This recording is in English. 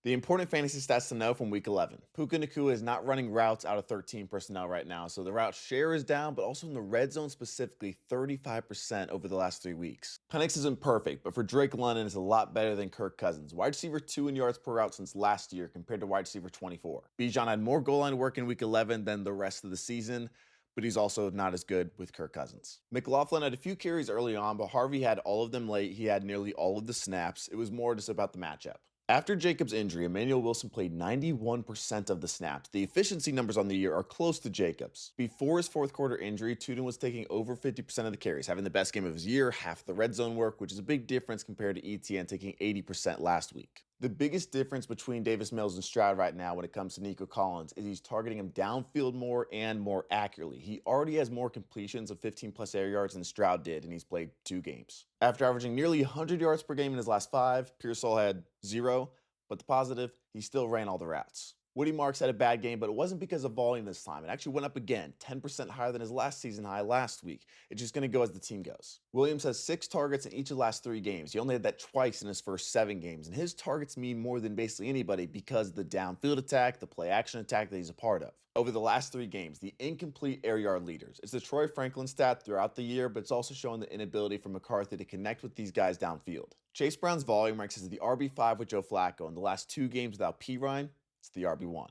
The important fantasy stats to know from week 11. Puka Nacua is not running routes out of 13 personnel right now, so the route share is down, but also in the red zone specifically 35% over the last 3 weeks. Penix isn't perfect, but for Drake London, it's a lot better than Kirk Cousins. Wide receiver 2 in yards per route since last year compared to wide receiver 24. Bijan had more goal line work in week 11 than the rest of the season, but he's also not as good with Kirk Cousins. McLaughlin had a few carries early on, but Harvey had all of them late. He had nearly all of the snaps. It was more just about the matchup. After Jacobs' injury, Emanuel Wilson played 91% of the snaps. The efficiency numbers on the year are close to Jacobs. Before his fourth quarter injury, Tudor was taking over 50% of the carries, having the best game of his year, half the red zone work, which is a big difference compared to ETN taking 80% last week. The biggest difference between Davis Mills and Stroud right now when it comes to Nico Collins is he's targeting him downfield more and more accurately. He already has more completions of 15 plus air yards than Stroud did, and he's played 2 games. After averaging nearly 100 yards per game in his last 5, Pearsall had 0, but the positive, he still ran all the routes. Woody Marks had a bad game, but it wasn't because of volume this time. It actually went up again, 10% higher than his last season high last week. It's just going to go as the team goes. Williams has 6 targets in each of the last 3 games. He only had that twice in his first 7 games, and his targets mean more than basically anybody because of the downfield attack, the play action attack that he's a part of. Over the last 3 games, the incomplete air yard leaders. It's the Troy Franklin stat throughout the year, but it's also showing the inability for McCarthy to connect with these guys downfield. Chase Brown's volume ranks as the RB5 with Joe Flacco. In the last 2 games without P. Ryan, it's the RB1.